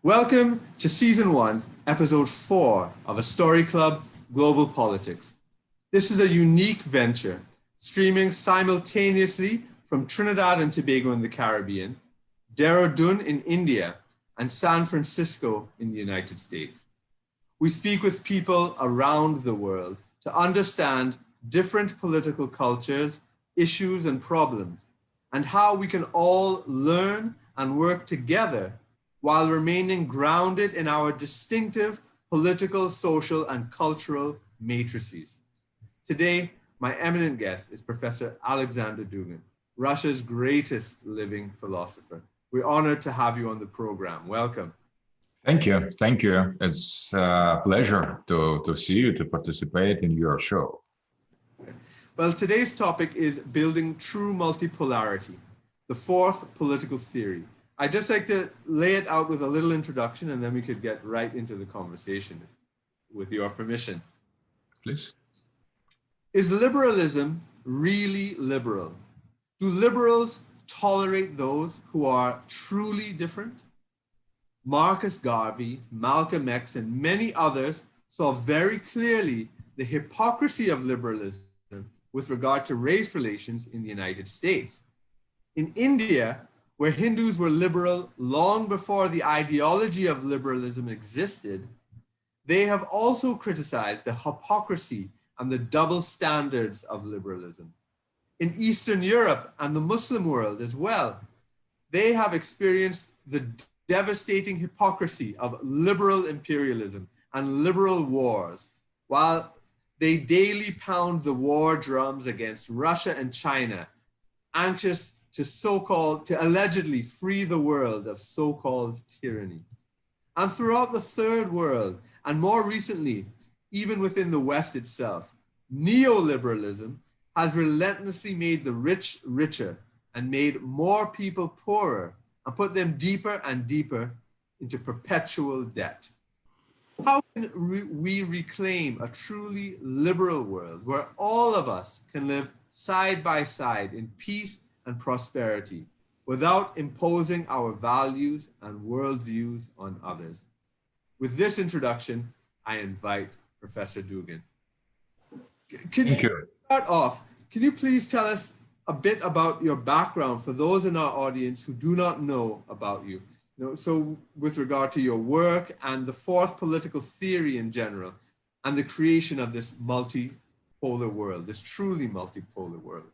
Welcome to Season 1, Episode 4 of A Story Club Global Politics. This is a unique venture, streaming simultaneously from Trinidad and Tobago in the Caribbean, Dehra Dun in India, and San Francisco in the United States. We speak with people around the world to understand different political cultures, issues, and problems, and how we can all learn and work together while remaining grounded in our distinctive political, social, and cultural matrices. Today, my eminent guest is Professor Aleksandr Dugin, Russia's greatest living philosopher. We're honored to have you on the program. Welcome. Thank you. Thank you. It's a pleasure to see you, to participate in your show. Well, today's topic is building true multipolarity, the fourth political theory. I'd just like to lay it out with a little introduction, and then we could get right into the conversation, with your permission. Please. Is liberalism really liberal? Do liberals tolerate those who are truly different? Marcus Garvey, Malcolm X, and many others saw very clearly the hypocrisy of liberalism with regard to race relations in the United States. In India, where Hindus were liberal long before the ideology of liberalism existed, they have also criticized the hypocrisy and the double standards of liberalism. In Eastern Europe and the Muslim world as well, they have experienced the devastating hypocrisy of liberal imperialism and liberal wars, while they daily pound the war drums against Russia and China, anxious to allegedly free the world of so-called tyranny. And throughout the third world, and more recently, even within the West itself, neoliberalism has relentlessly made the rich richer and made more people poorer and put them deeper and deeper into perpetual debt. How can we reclaim a truly liberal world where all of us can live side by side in peace and prosperity without imposing our values and worldviews on others? With this introduction, I invite Professor Dugin. Thank you. Start off, can you please tell us a bit about your background for those in our audience who do not know about you? So with regard to your work and the fourth political theory in general, and the creation of this multipolar world, this truly multipolar world.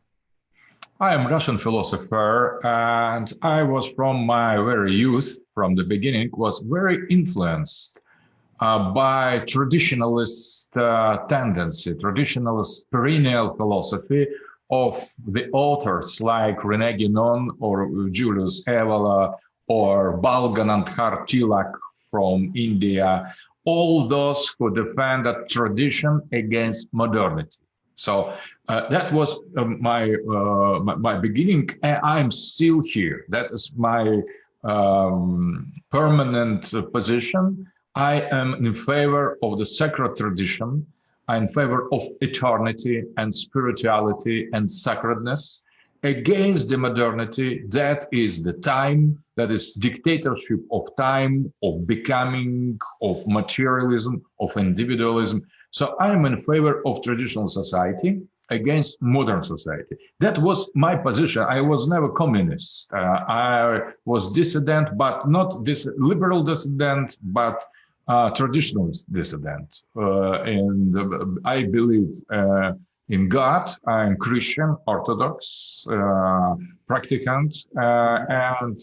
I am a Russian philosopher, and I was from my very youth, from the beginning, was very influenced by traditionalist tendency, traditionalist perennial philosophy of the authors like René Guénon or Julius Evola or Bal Gangadhar Tilak from India, all those who defend a tradition against modernity. So that was my beginning. I'm still here. That is my permanent position. I am in favor of the sacred tradition. I'm in favor of eternity and spirituality and sacredness against the modernity. That is the time, that is dictatorship of time, of becoming, of materialism, of individualism. So I am in favor of traditional society against modern society. That was my position. I was never communist. I was dissident, but not liberal dissident, but traditionalist dissident. And I believe in God. I'm Christian, Orthodox, practicant, and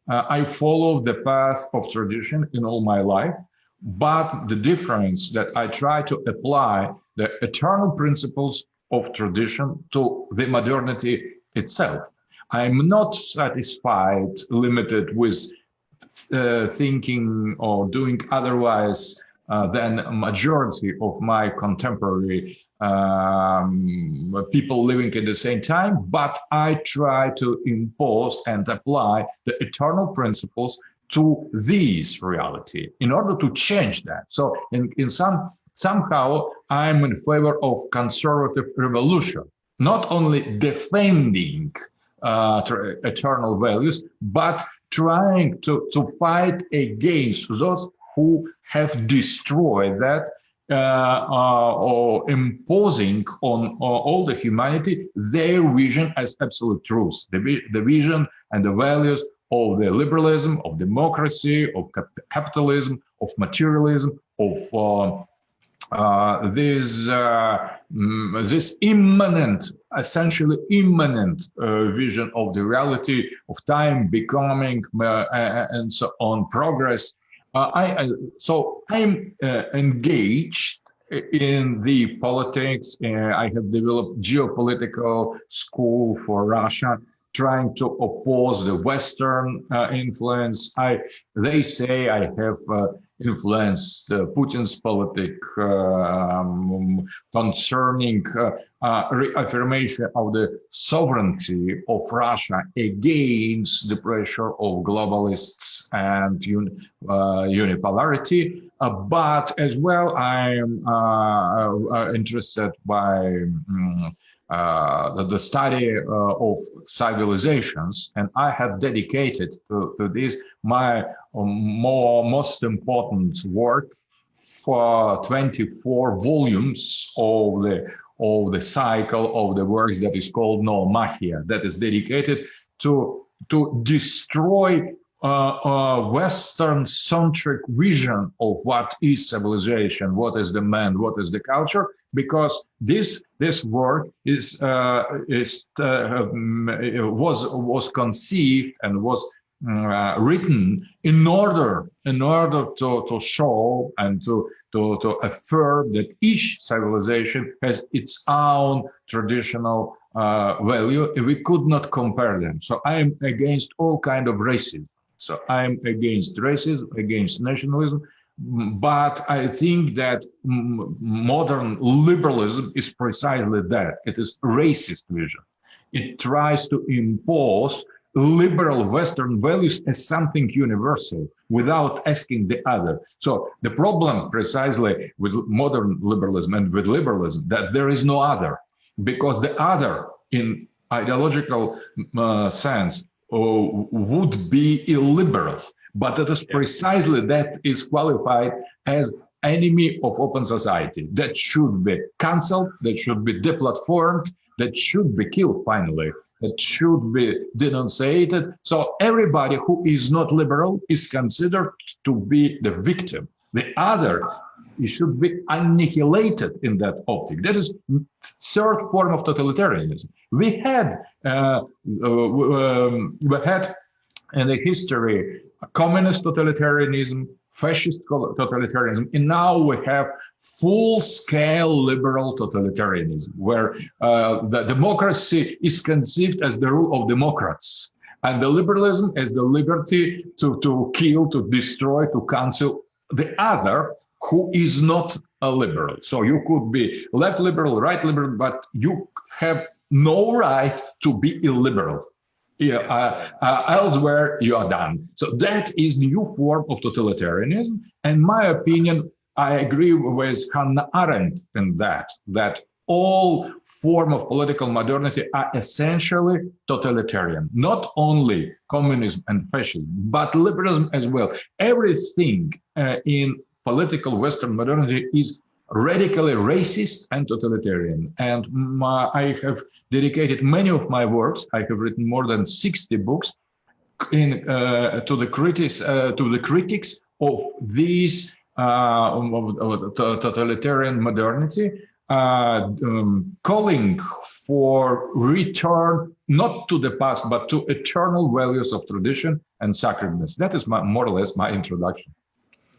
I follow the path of tradition in all my life. But the difference that I try to apply the eternal principles of tradition to the modernity itself. I'm not satisfied, limited with thinking or doing otherwise than a majority of my contemporary people living at the same time, but I try to impose and apply the eternal principles to this reality in order to change that. So somehow I'm in favor of conservative revolution, not only defending eternal values, but trying to fight against those who have destroyed that, or imposing on all the humanity their vision as absolute truth, the vision and the values of the liberalism, of democracy, of capitalism, of materialism, of this immanent, essentially immanent vision of the reality of time, becoming, and so on, progress. So I'm engaged in the politics. I have developed geopolitical school for Russia, trying to oppose the Western influence. They say I have influenced Putin's politics concerning reaffirmation of the sovereignty of Russia against the pressure of globalists and unipolarity. But as well, I am interested by the study of civilizations, and I have dedicated to this my most important work for 24 volumes of the cycle of the works that is called Nomachia, that is dedicated to destroy Western-centric vision of what is civilization, what is the man, what is the culture, because this work was conceived and was written in order to show and to affirm that each civilization has its own traditional value. We could not compare them. So I am against all kind of racism. So I'm against racism, against nationalism, but I think that modern liberalism is precisely that. It is racist vision. It tries to impose liberal Western values as something universal without asking the other. So the problem precisely with modern liberalism and with liberalism, that there is no other, because the other in ideological sense would be illiberal, but it is precisely that is qualified as enemy of open society, that should be cancelled, that should be deplatformed, that should be killed finally, that should be denunciated. So everybody who is not liberal is considered to be the victim. The other, it should be annihilated in that optic. That is third form of totalitarianism. We had in the history communist totalitarianism, fascist totalitarianism, and now we have full-scale liberal totalitarianism, where the democracy is conceived as the rule of democrats, and the liberalism as the liberty to kill, to destroy, to cancel the other who is not a liberal. So you could be left liberal, right liberal, but you have no right to be illiberal. Elsewhere you are done. So that is the new form of totalitarianism. And my opinion, I agree with Hannah Arendt in that all forms of political modernity are essentially totalitarian, not only communism and fascism, but liberalism as well. Everything in political Western modernity is radically racist and totalitarian. And I have dedicated many of my works. I have written more than 60 books to the critics of this totalitarian modernity, calling for return not to the past but to eternal values of tradition and sacredness. That is more or less my introduction.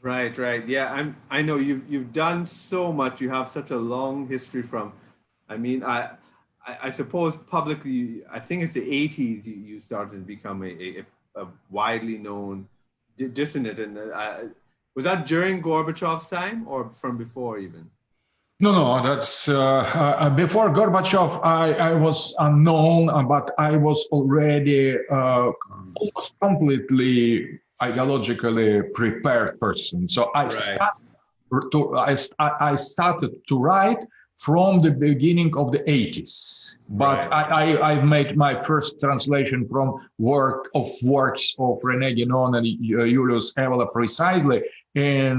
Right. Yeah, I know you've done so much. You have such a long history from, I mean, I suppose publicly, I think it's the 80s you started to become a widely known dissident. And was that during Gorbachev's time or from before even? No, that's before Gorbachev. I was unknown, but I was already almost completely ideologically prepared person. So I started to write from the beginning of the 80s. But Right. I've made my first translation from works of René Guénon and Julius Evola precisely in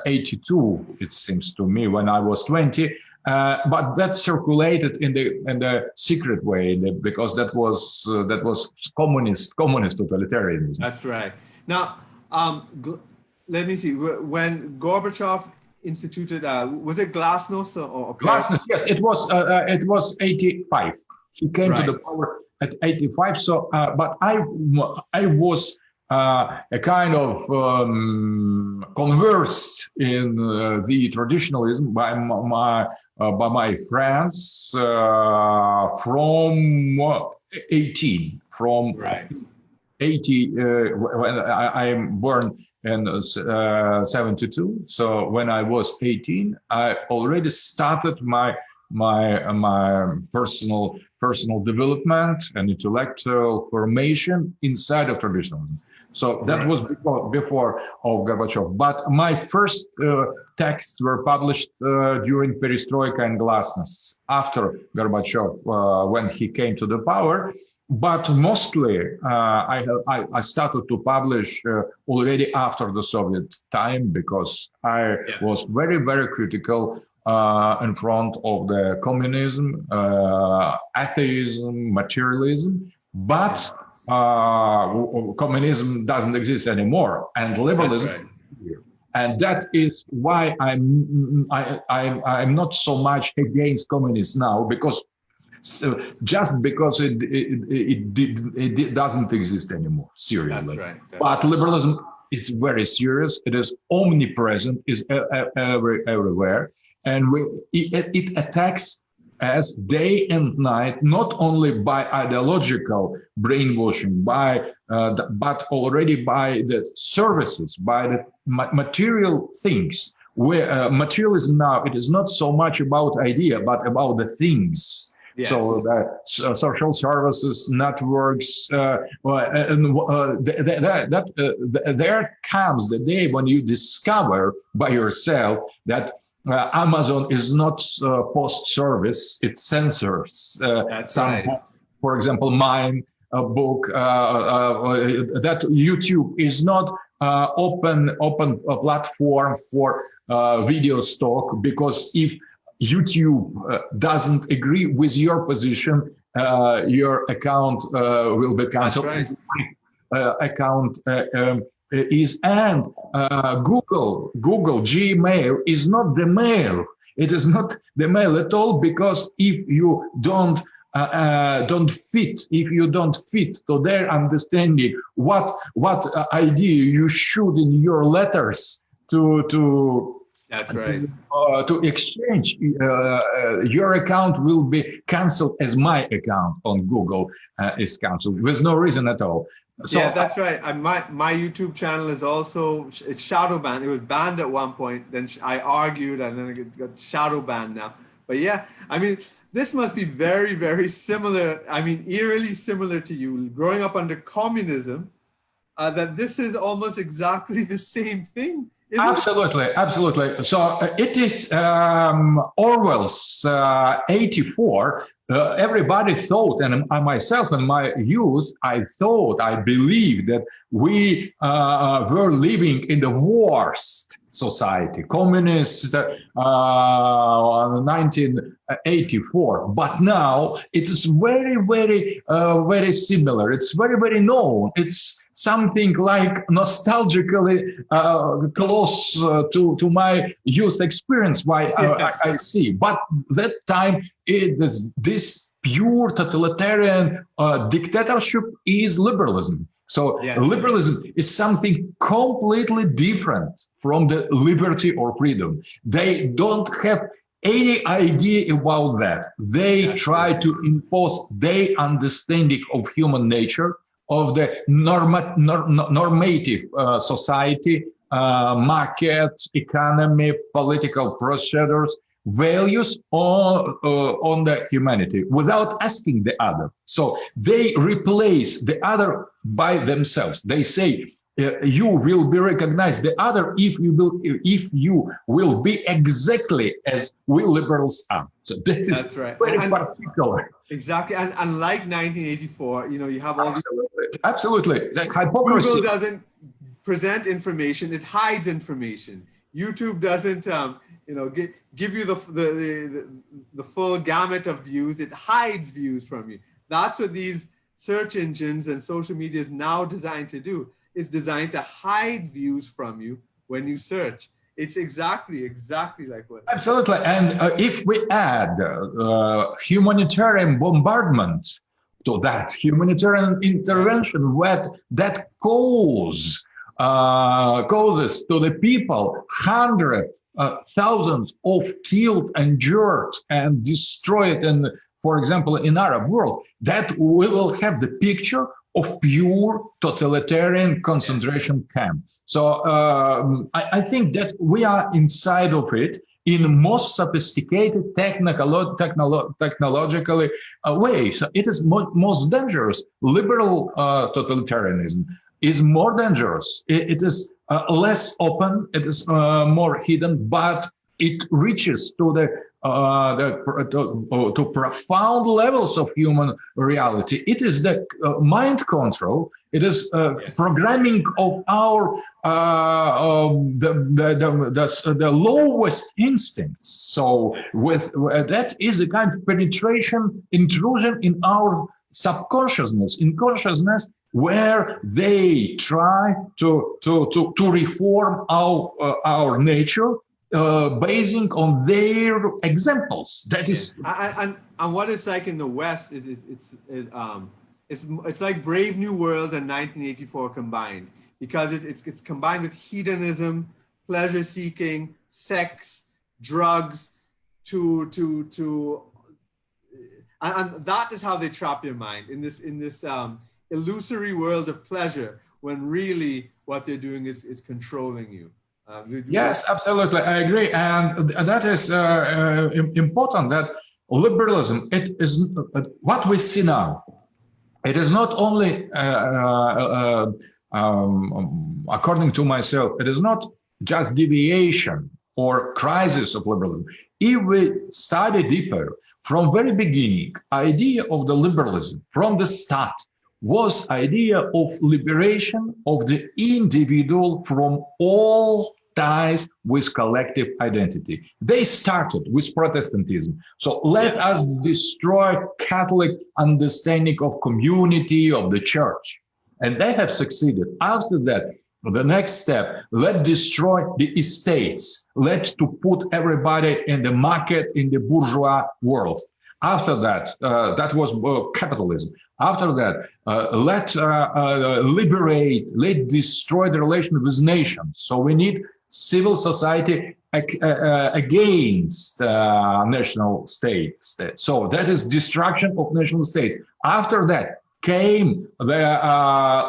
82, it seems to me, when I was 20. But that circulated in the secret way, because that was communist totalitarianism. That's right. Now, let me see. When Gorbachev instituted, was it Glasnost or Glasnost, yes, it was 85. He came to the Right. power at 85. So, but I was a kind of conversed in the traditionalism by my friends from 18, from Right. 80, when I'm born in 72. So when I was 18, I already started my personal development and intellectual formation inside of traditionalism. So that was before of Gorbachev. But my first texts were published during Perestroika and Glasnost, after Gorbachev, when he came to the power. But mostly, I started to publish already after the Soviet time, because I was very, very critical in front of the communism, atheism, materialism. But communism doesn't exist anymore, and liberalism. That's right. And that is why I'm not so much against communists now, because just because it doesn't exist anymore, seriously. That's right. But liberalism is very serious. It is omnipresent, is everywhere, and it attacks us day and night, not only by ideological brainwashing, but already by the services, by the material things. Where materialism now, it is not so much about idea, but about the things. Yes. So social services, networks, there comes the day when you discover by yourself that Amazon is not post-service, it censors some, right. For example, mine book, that YouTube is not open platform for video stock, because if YouTube doesn't agree with your position, your account will be canceled. Right. Account is, and Google Gmail is not the mail. It is not the mail at all, because if you don't fit to their understanding what idea you should in your letters to That's right. To exchange, your account will be canceled, as my account on Google is canceled with no reason at all. So, yeah, that's right. My YouTube channel is also shadow banned. It was banned at one point. Then I argued, and then it got shadow banned now. But yeah, I mean, this must be very, very similar. I mean, eerily similar to you growing up under communism. That this is almost exactly the same thing. Absolutely. So it is Orwell's 84. Everybody thought, and myself in my youth, I believed that we were living in the worst society, communist 1984. But now it is very, very, very similar. It's very, very known. It's something like nostalgically close to my youth experience, I see. But that time, this pure totalitarian dictatorship is liberalism. So liberalism is something completely different from the liberty or freedom. They don't have any idea about that. They try to impose their understanding of human nature, of the normative society, market, economy, political procedures, values on the humanity, without asking the other. So they replace the other by themselves. They say, you will be recognized. The other, if you will be exactly as we liberals are. So that is That's right. very And particular. exactly. And unlike 1984, you have all these. Absolutely. The hypocrisy. Google doesn't present information; it hides information. YouTube doesn't, give you the full gamut of views. It hides views from you. That's what these search engines and social media is now designed to do. It's designed to hide views from you when you search. It's exactly like what. Absolutely. And if we add humanitarian bombardment to that, humanitarian intervention, that causes to the people hundreds, thousands of killed, injured, and destroyed, and for example, in Arab world, that we will have the picture of pure totalitarian concentration camp. So I think that we are inside of it in most sophisticated technologically way. So it is most dangerous. Liberal totalitarianism is more dangerous. It is less open. It is more hidden, but it reaches to to profound levels of human reality. It is the mind control. It is programming of our the lowest instincts. So with that is a kind of penetration, intrusion in our subconsciousness, in consciousness, where they try to reform our nature, basing on their examples. That is, and what it's like in the West is it's like Brave New World and 1984 combined, because it's combined with hedonism, pleasure seeking, sex, drugs, and that is how they trap your mind in this illusory world of pleasure, when really what they're doing is controlling you. Yes, absolutely, I agree, and that is important. That liberalism, it is what we see now. It is not only, according to myself, it is not just deviation or crisis of liberalism. If we study deeper, from very beginning, idea of the liberalism from the start was idea of liberation of the individual from all ties with collective identity. They started with Protestantism. So let us destroy Catholic understanding of community, of the church. And they have succeeded. After that, the next step, let's destroy the estates. Let's to put everybody in the market, in the bourgeois world. After that, that was capitalism. After that, let's liberate, let's destroy the relation with nations. So we need civil society against national states. So that is destruction of national states. After that came the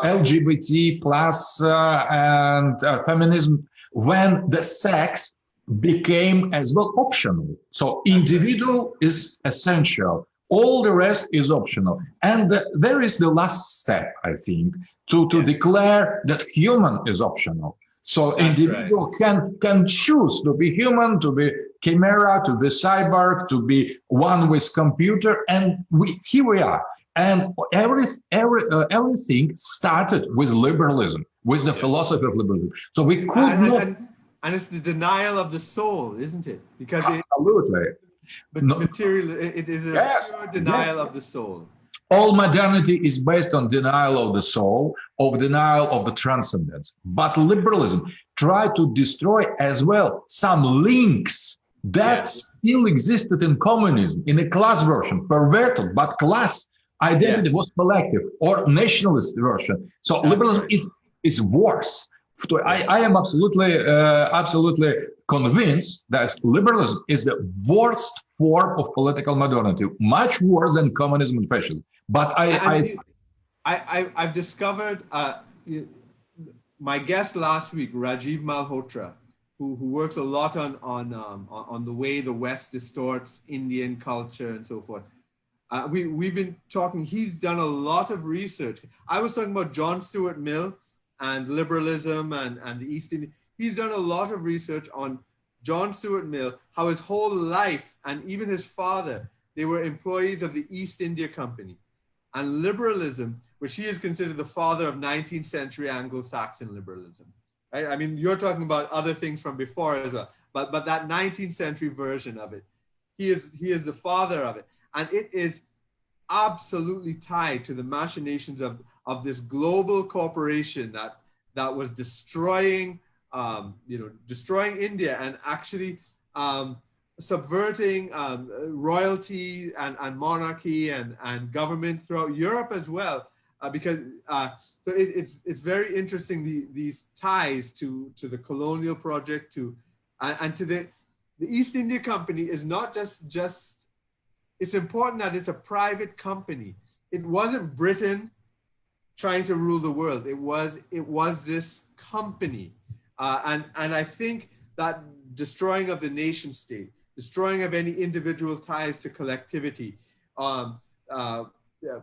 LGBT plus and feminism, when the sex became as well optional. So individual is essential. All the rest is optional. And there is the last step, I think, to declare that human is optional. So individual can choose to be human, to be chimera, to be cyborg, to be one with computer, and here we are. And everything started with liberalism, with the philosophy of liberalism. So we could not. And it's the denial of the soul, isn't it? Because absolutely, material. It is a pure denial of the soul. All modernity is based on denial of the soul, of denial of the transcendence. But liberalism tried to destroy as well some links that still existed in communism, in a class version, perverted, but class identity was collective, or nationalist version. So liberalism is worse. I am absolutely convinced that liberalism is the worst form of political modernity, much worse than communism and fascism. But I've discovered my guest last week, Rajiv Malhotra, who works a lot on the way the West distorts Indian culture and so forth. We've been talking. He's done a lot of research. I was talking about John Stuart Mill and liberalism and the East Indian. He's done a lot of research on John Stuart Mill, how his whole life and even his father, they were employees of the East India Company. And liberalism, which he is considered the father of 19th century Anglo-Saxon liberalism. Right? I mean, you're talking about other things from before as well, but that 19th century version of it, he is the father of it. And it is absolutely tied to the machinations of this global corporation that was destroying destroying India and actually subverting royalty and monarchy and government throughout Europe as well, because so it's very interesting, these ties to the colonial project and to the East India Company is not just it's important that it's a private company. It wasn't Britain trying to rule the world. It was this company. And I think that destroying of the nation state, destroying of any individual ties to collectivity,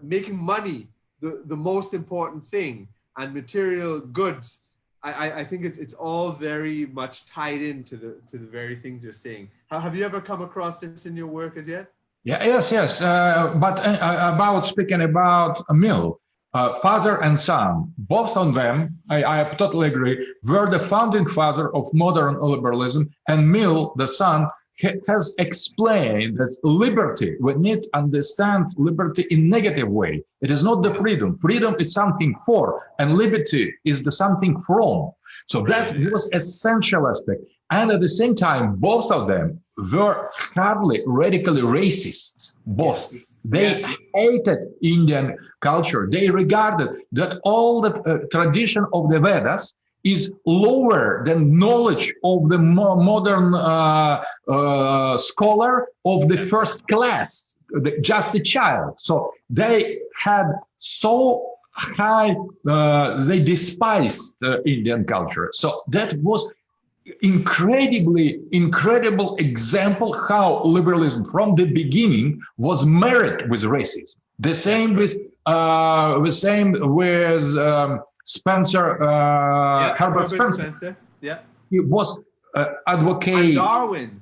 making money the most important thing, and material goods, I think it's all very much tied into the very things you're saying. Have you ever come across this in your work as yet? Yeah, yes. But about speaking about Mill, father and son, both of them, I totally agree, were the founding father of modern liberalism. And Mill, the son, has explained that liberty, we need to understand liberty in negative way. It is not the freedom. Freedom is something for, and liberty is the something from. So that was essential aspect. And at the same time, both of them were hardly radically racists. Both. They hated Indian culture. They regarded that all the tradition of the Vedas is lower than knowledge of the modern scholar of the first class, just a child. So they had so high, they despised Indian culture. So that was incredible example how liberalism from the beginning was married with racism. The same with Spencer, Herbert Spencer. Yeah, he was advocate. And Darwin,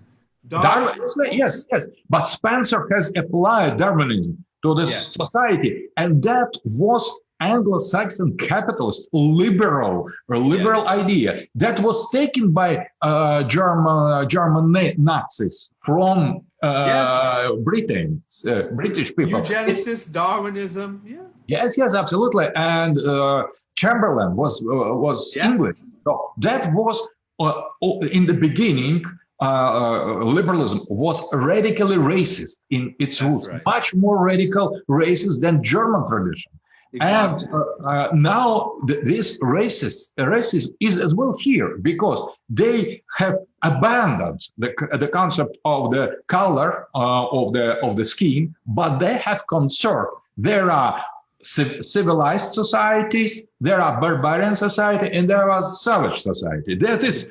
yes. But Spencer has applied Darwinism to the society, and that was Anglo-Saxon capitalist liberal idea that was taken by German Nazis from Britain, British people. Eugenesis, Darwinism, Yes, absolutely. And Chamberlain was English. So that was in the beginning. Liberalism was radically racist in its roots, much more radical racist than German tradition. Exactly. And now this racism is as well here, because they have abandoned the concept of the color of the skin, but they have conserved. There are civilized societies, there are barbarian society, and there are savage society. That is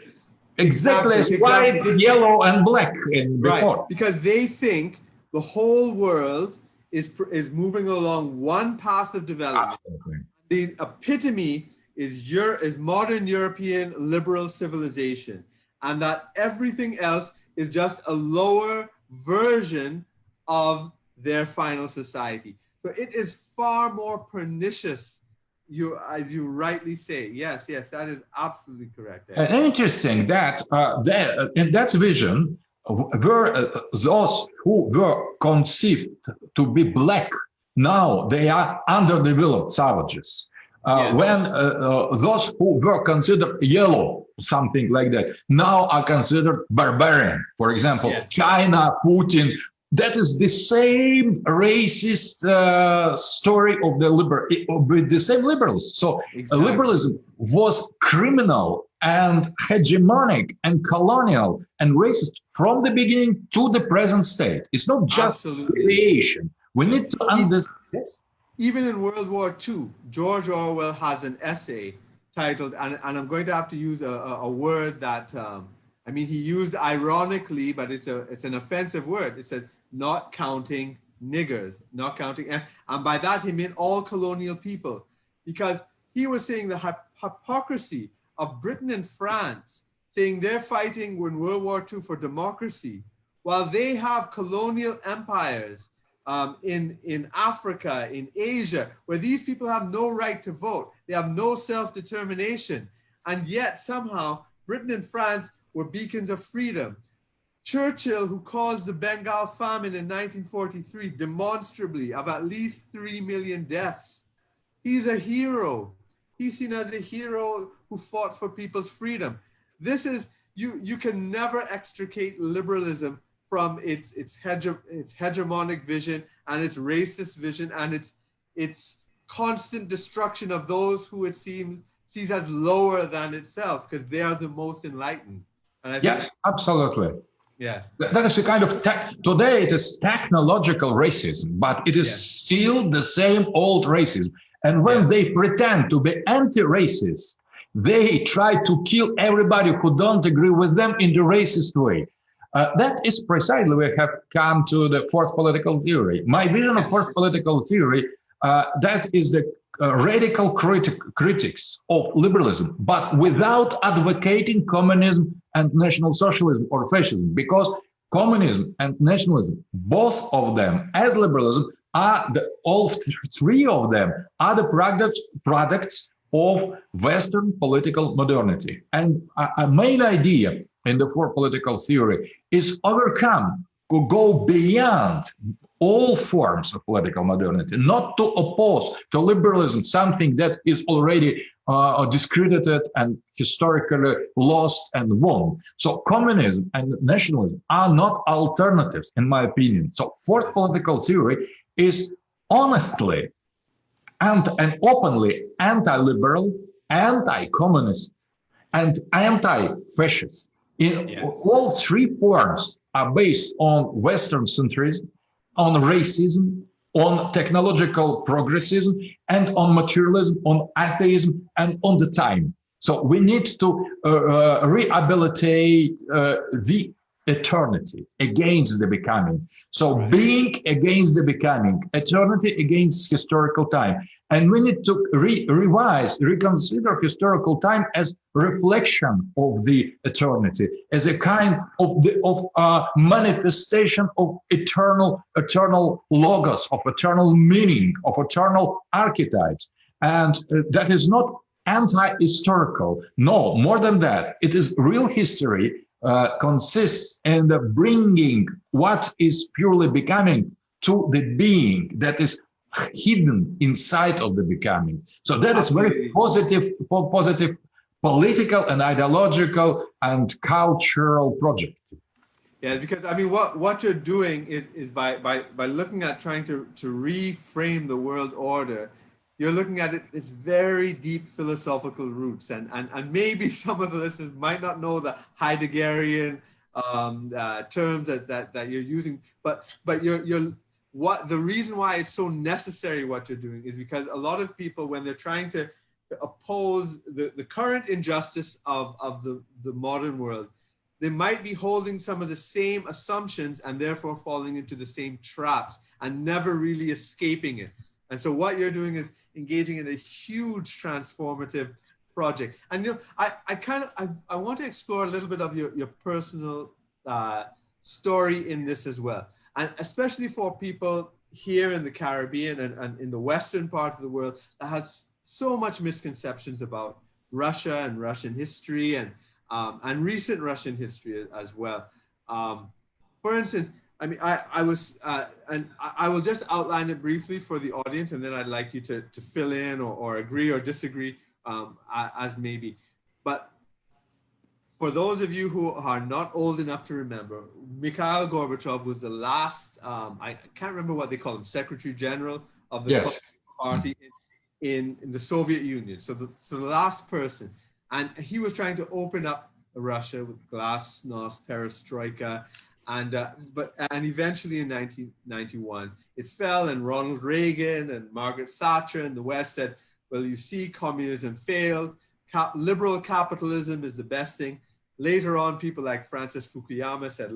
exactly as white, yellow, and black in before. Right, because they think the whole world is moving along one path of development. Absolutely. The epitome is modern European liberal civilization, and that everything else is just a lower version of their final society. So it is far more pernicious, as you rightly say. Yes, that is absolutely correct. Interesting that in that vision were those who were conceived to be black. Now they are underdeveloped savages. When those who were considered yellow, something like that, now are considered barbarian. For example, China, Putin. That is the same racist story of with the same liberals. So liberalism was criminal and hegemonic and colonial and racist from the beginning to the present state. It's not just creation. We need to understand. Even in World War II, George Orwell has an essay titled, and I'm going to have to use a word that, he used ironically, but it's an offensive word. It says, not counting niggers, not counting, and by that he meant all colonial people, because he was saying the hypocrisy of Britain and France saying they're fighting in World War II for democracy, while they have colonial empires in Africa, in Asia, where these people have no right to vote. They have no self-determination. And yet somehow Britain and France were beacons of freedom. Churchill, who caused the Bengal famine in 1943, demonstrably of at least 3 million deaths. He's a hero. He's seen as a hero who fought for people's freedom. This is, you can never extricate liberalism from its hegemonic vision and its racist vision and its constant destruction of those who it sees as lower than itself, because they are the most enlightened. And I think, yes, absolutely. Yes. That is a kind of today it is technological racism, but it is still the same old racism. And when they pretend to be anti-racist, they try to kill everybody who don't agree with them in the racist way. That is precisely we have come to the fourth political theory. My vision of fourth political theory, that is the radical critics of liberalism, but without advocating communism and National Socialism or fascism, because communism and nationalism, both of them, as liberalism, are all three of them are the products of Western political modernity. And a main idea in the fourth political theory is to go beyond all forms of political modernity, not to oppose to liberalism something that is already discredited and historically lost and won. So communism and nationalism are not alternatives, in my opinion. So fourth political theory is honestly and openly anti-liberal, anti-communist, and anti-fascist. All three forms are based on Western centrism, on racism, on technological progressism, and on materialism, on atheism, and on the time. So we need to rehabilitate the eternity against the becoming. So being against the becoming, eternity against historical time. And we need to reconsider historical time as reflection of the eternity, as a kind of manifestation of eternal logos, of eternal meaning, of eternal archetypes. And that is not anti-historical. No, more than that, it is real history. Consists in the bringing what is purely becoming to the being that is hidden inside of the becoming. So that is very positive political and ideological and cultural project. Yeah, because I mean, what you're doing is by looking at trying to reframe the world order, you're looking at its very deep philosophical roots, and maybe some of the listeners might not know the Heideggerian terms that you're using, but the reason why it's so necessary what you're doing is because a lot of people, when they're trying to oppose the current injustice of the modern world, they might be holding some of the same assumptions and therefore falling into the same traps and never really escaping it. And so what you're doing is engaging in a huge transformative project. And I want to explore a little bit of your personal story in this as well. And especially for people here in the Caribbean and in the Western part of the world that has so much misconceptions about Russia and Russian history and recent Russian history as well. For instance, I mean, I will just outline it briefly for the audience, and then I'd like you to fill in or agree or disagree as maybe. But for those of you who are not old enough to remember, Mikhail Gorbachev was the last, I can't remember what they call him, Secretary General of the Communist Party in the Soviet Union. So the last person. And he was trying to open up Russia with glasnost, perestroika, and eventually in 1991 it fell, and Ronald Reagan and Margaret Thatcher in the West said, well, you see, communism failed, liberal capitalism is the best thing. Later on, people like Francis Fukuyama said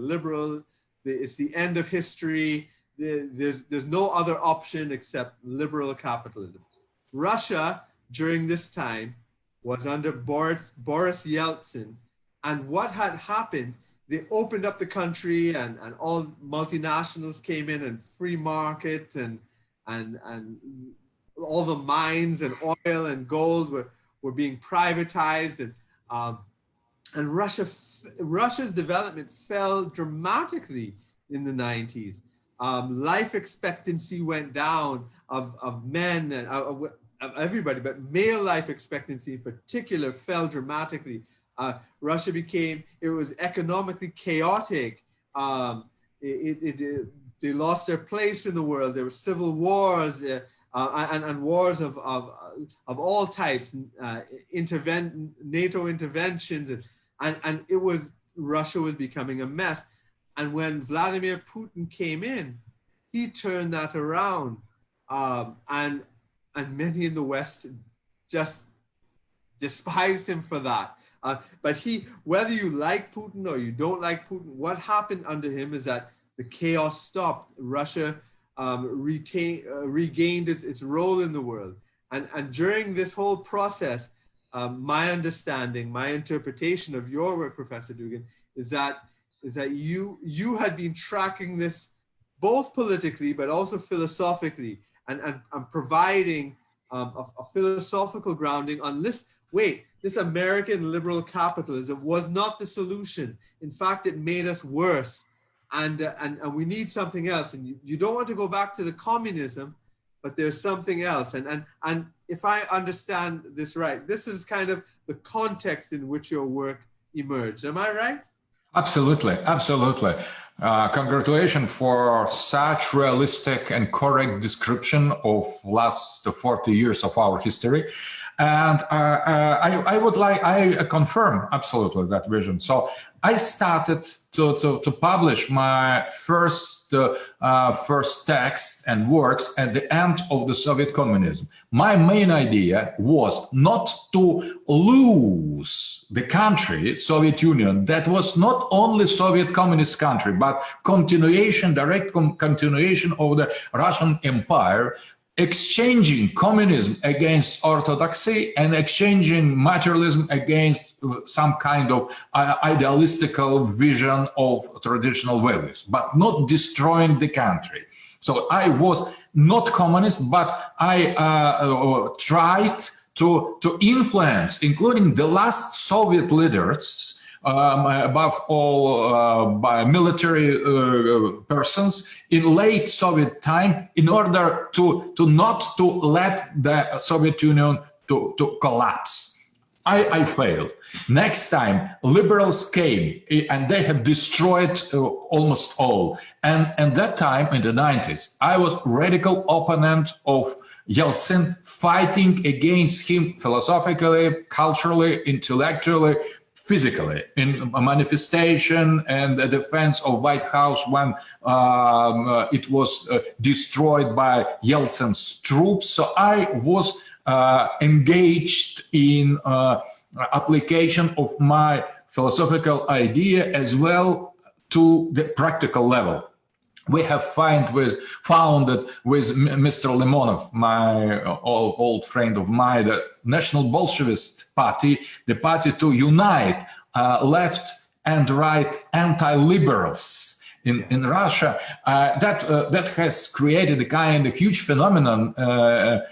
it's the end of history, there's no other option except liberal capitalism. Russia during this time was under Boris Yeltsin. And what had happened, they opened up the country, and all multinationals came in, and free market, and all the mines and oil and gold were being privatized, and Russia's development fell dramatically in the 90s. Life expectancy went down of men and of everybody, but male life expectancy in particular fell dramatically. Russia it was economically chaotic. They lost their place in the world. There were civil wars and wars of all types, NATO interventions, and Russia was becoming a mess. And when Vladimir Putin came in, he turned that around, and many in the West just despised him for that. But whether you like Putin or you don't like Putin, what happened under him is that the chaos stopped. Russia regained its role in the world. And during this whole process, my understanding, my interpretation of your work, Professor Dugin, is that you had been tracking this both politically but also philosophically, and providing a philosophical grounding on this. This American liberal capitalism was not the solution. In fact, it made us worse, and we need something else. And you don't want to go back to the communism, but there's something else. And if I understand this right, this is kind of the context in which your work emerged. Am I right? Absolutely, absolutely. Congratulations for such realistic and correct description of last 40 years of our history. And I confirm absolutely that vision. So I started to publish my first text and works at the end of the Soviet communism. My main idea was not to lose the country, Soviet Union, that was not only Soviet communist country, but direct continuation of the Russian Empire, exchanging communism against orthodoxy and exchanging materialism against some kind of idealistical vision of traditional values, but not destroying the country. So I was not communist, but I tried to influence, including the last Soviet leaders, above all by military persons in late Soviet time, in order to not to let the Soviet Union to collapse. I failed. Next time, liberals came and they have destroyed almost all. And at that time, in the 90s, I was radical opponent of Yeltsin, fighting against him philosophically, culturally, intellectually, physically, in a manifestation and the defense of White House when it was destroyed by Yeltsin's troops. So I was engaged in application of my philosophical idea as well to the practical level. We have found that with Mr. Limonov, my old friend of mine, the National Bolshevist Party, the party to unite left and right anti-liberals in Russia, that has created a kind of huge phenomenon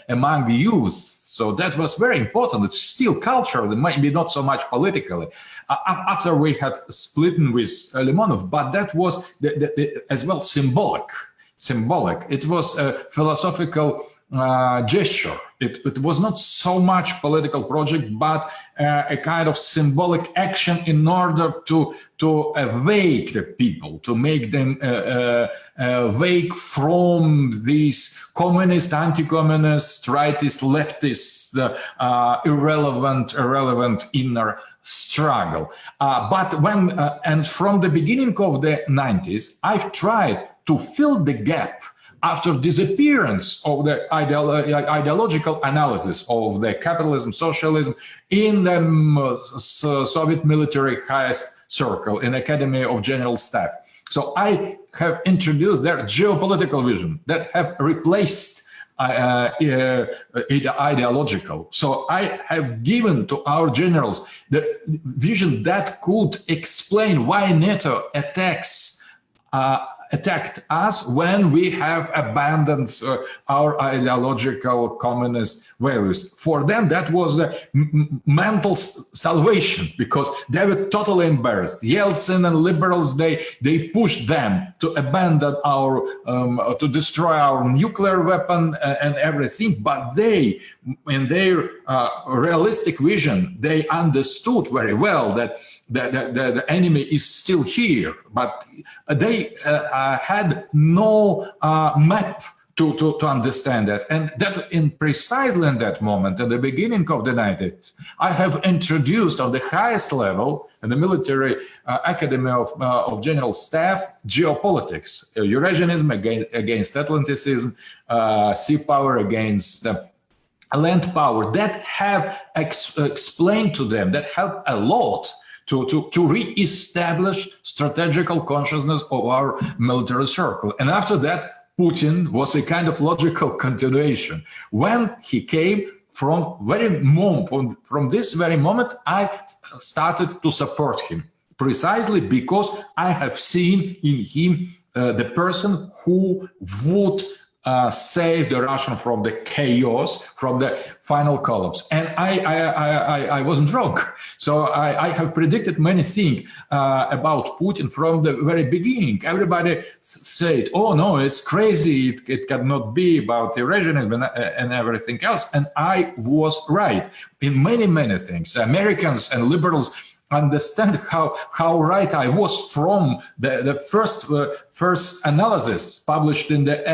among youth. So that was very important. It's still culturally, maybe not so much politically. After we had split with Limonov, but that was as well symbolic. It was a philosophical gesture. It was not so much political project, but a kind of symbolic action in order to awake the people, to make them awake from these communist, anti-communist, rightist, leftist, irrelevant inner struggle. But when and from the beginning of the 90s, I've tried to fill the gap after disappearance of the ideological analysis of the capitalism, socialism in the Soviet military highest circle in Academy of General Staff. So I have introduced their geopolitical vision that have replaced ideological. So I have given to our generals the vision that could explain why NATO attacked us when we have abandoned our ideological communist values. For them, that was the mental salvation, because they were totally embarrassed. Yeltsin and liberals, they pushed them to abandon our, to destroy our nuclear weapon and everything. But they, in their realistic vision, they understood very well that the enemy is still here, but they had no map to understand that. And that in precisely in that moment, at the beginning of the 90s, I have introduced on the highest level in the military academy of general staff, geopolitics, Eurasianism against Atlanticism, sea power against land power, that have explained to them, that helped a lot to re-establish strategical consciousness of our military circle. And after that, Putin was a kind of logical continuation. When he came from this very moment, I started to support him, precisely because I have seen in him the person who would save the Russian from the chaos, from the final collapse. And I wasn't wrong. So I have predicted many things about Putin from the very beginning. Everybody said, oh no, it's crazy, it cannot be about Eurasianism and everything else. And I was right in many things. Americans and liberals understand how right I was from the first analysis published in the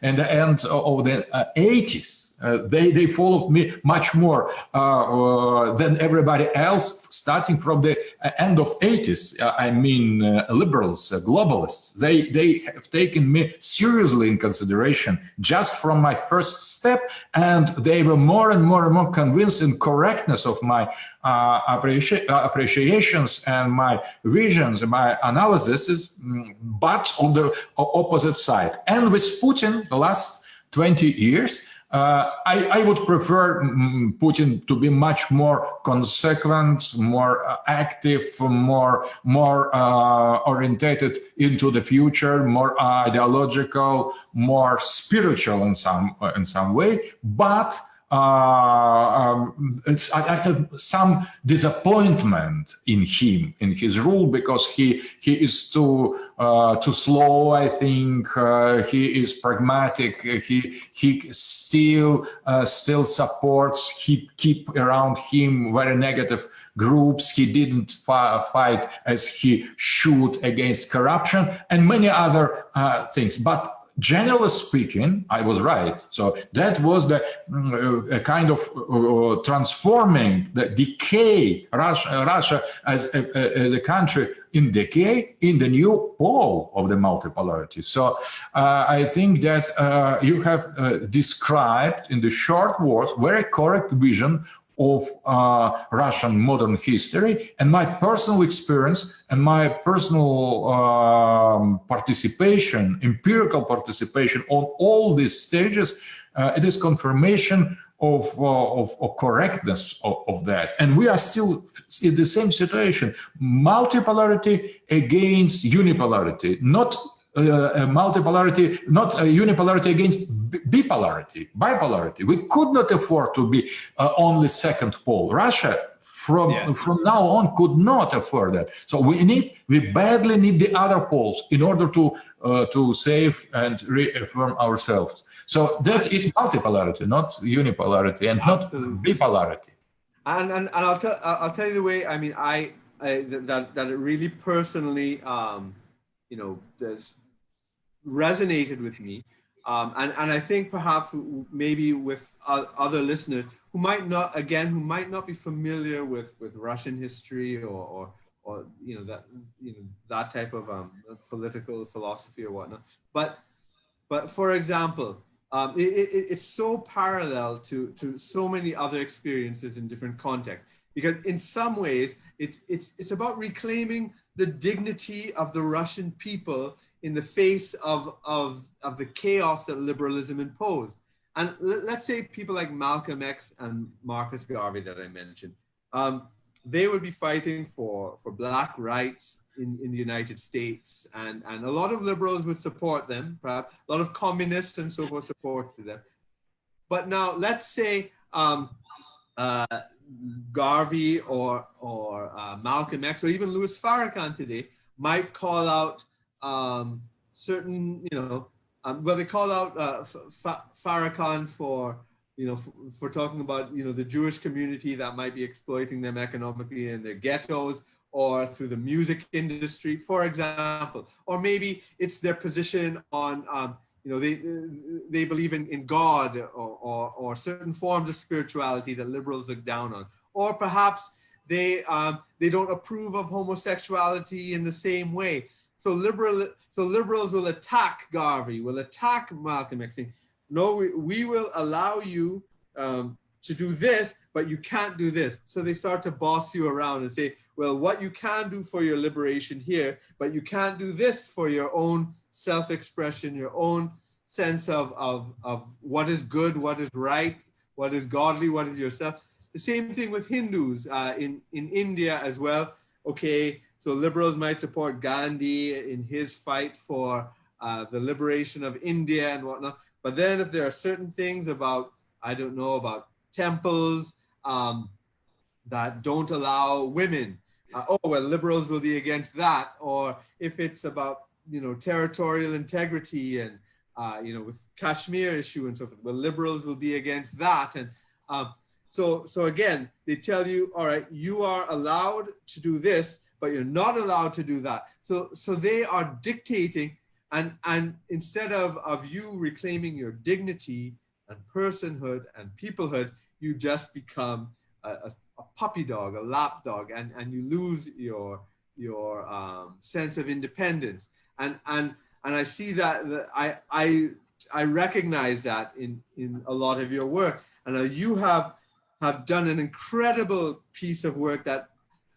end of the 80s. They followed me much more than everybody else, starting from the end of 80s. I mean, liberals, globalists, they have taken me seriously in consideration just from my first step, and they were more and more convinced in correctness of my appreciations and my visions and my analyses, but on the opposite side. And with Putin, the last 20 years, I would prefer Putin to be much more consequent, more active, more orientated into the future, more ideological, more spiritual in some way. But I have some disappointment in him, in his rule, because he is too slow. I think he is pragmatic. He still supports. He keep around him very negative groups. He didn't fight as he should against corruption and many other things. But generally speaking, I was right. So that was the kind of transforming the decay, Russia as a country in decay, in the new pole of the multipolarity. So I think that you have described in the short words very correct vision of Russian modern history, and my personal experience and my personal participation, empirical participation on all these stages, it is confirmation of correctness of that. And we are still in the same situation, multipolarity against unipolarity, not multipolarity, not unipolarity against bipolarity. We could not afford to be only second pole. Russia from now on could not afford that. So we badly need the other poles in order to save and reaffirm ourselves. So that is multipolarity, not unipolarity, and Absolutely. Not bipolarity. And I'll tell you the way. I mean, that it really personally, there's resonated with me, and I think perhaps maybe with other listeners who might not be familiar with Russian history or that type of political philosophy or whatnot. But for example, it's so parallel to so many other experiences in different contexts, because in some ways it's about reclaiming the dignity of the Russian people in the face of the chaos that liberalism imposed. And let's say people like Malcolm X and Marcus Garvey that I mentioned, they would be fighting for Black rights in the United States, and a lot of liberals would support them, perhaps a lot of communists and so forth supported them. But now let's say Garvey or Malcolm X or even Louis Farrakhan today might call out certain, well, they call out Farrakhan for, for talking about, the Jewish community that might be exploiting them economically in their ghettos or through the music industry, for example. Or maybe it's their position on, they believe in God or certain forms of spirituality that liberals look down on. Or perhaps they don't approve of homosexuality in the same way. So liberals will attack Garvey, will attack Malcolm X, saying, no, we will allow you to do this, but you can't do this. So they start to boss you around and say, well, what you can do for your liberation here, but you can't do this for your own self-expression, your own sense of what is good, what is right, what is godly, what is yourself. The same thing with Hindus in India as well. Okay, so liberals might support Gandhi in his fight for the liberation of India and whatnot. But then if there are certain things about, I don't know, about temples that don't allow women, oh, well, liberals will be against that. Or if it's about, territorial integrity and, with Kashmir issue and so forth, well, liberals will be against that. And so again, they tell you, all right, you are allowed to do this, but you're not allowed to do that. So they are dictating, and instead of you reclaiming your dignity and personhood and peoplehood, you just become a puppy dog, a lapdog, and you lose your sense of independence. And I see that I recognize that in a lot of your work, and you have done an incredible piece of work that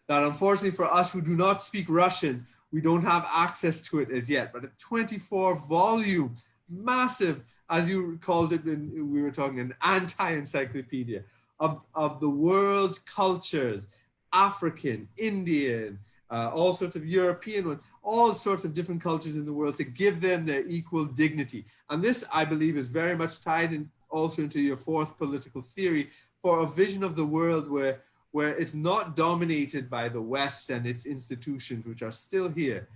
unfortunately for us who do not speak Russian, we don't have access to it as yet. But a 24-volume, massive, as you called it when we were talking, an anti-encyclopedia of the world's cultures, African, Indian, all sorts of European ones, all sorts of different cultures in the world, to give them their equal dignity. And this, I believe, is very much tied in also into your fourth political theory, for a vision of the world where it's not dominated by the West and its institutions, which are still here.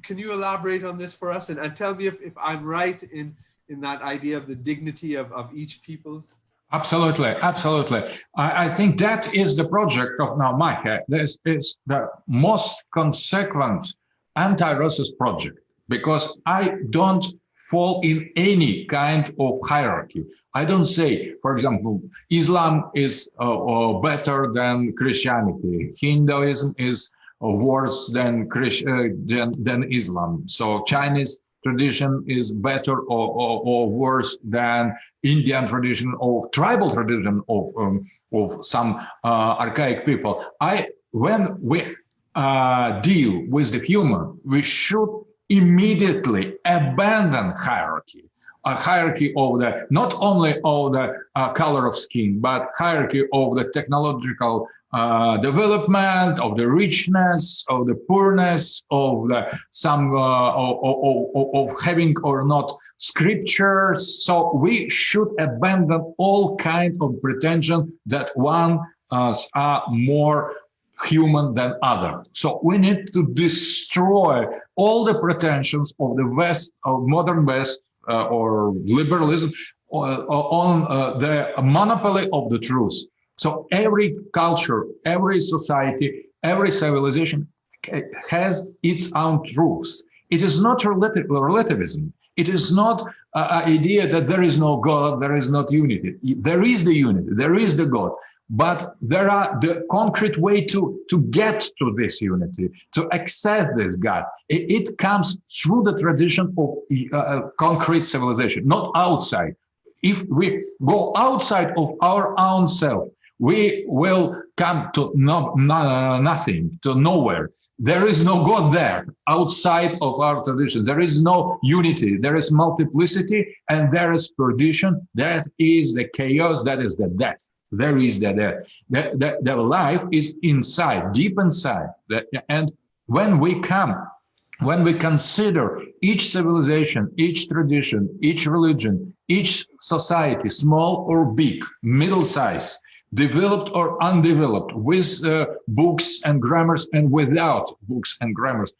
Can you elaborate on this for us and tell me if I'm right in that idea of the dignity of each people's? Absolutely, absolutely. I think that is the project of now Mahe. This is the most consequent anti-racist project, because I don't fall in any kind of hierarchy. I don't say, for example, Islam is better than Christianity. Hinduism is worse than Islam. So Chinese tradition is better or worse than Indian tradition or tribal tradition of some archaic people. When we deal with the human, we should immediately abandon hierarchy. A hierarchy of the, not only of the color of skin, but hierarchy of the technological development, of the richness, of the poorness, of the of having or not scriptures. So we should abandon all kind of pretension that one are more human than other. So we need to destroy all the pretensions of the West, of modern West, or liberalism, on the monopoly of the truth. So every culture, every society, every civilization has its own truth. It is not relativism. It is not an idea that there is no God, there is not unity. There is the unity, there is the God. But there are the concrete way to get to this unity, to access this God. It comes through the tradition of concrete civilization, not outside. If we go outside of our own self, we will come to nothing, to nowhere. There is no God there outside of our tradition. There is no unity. There is multiplicity, and there is perdition. That is the chaos. That is the death. There is the death. The life is inside, deep inside. And when we consider each civilization, each tradition, each religion, each society, small or big, middle size, developed or undeveloped, with books and grammars and without books and grammars.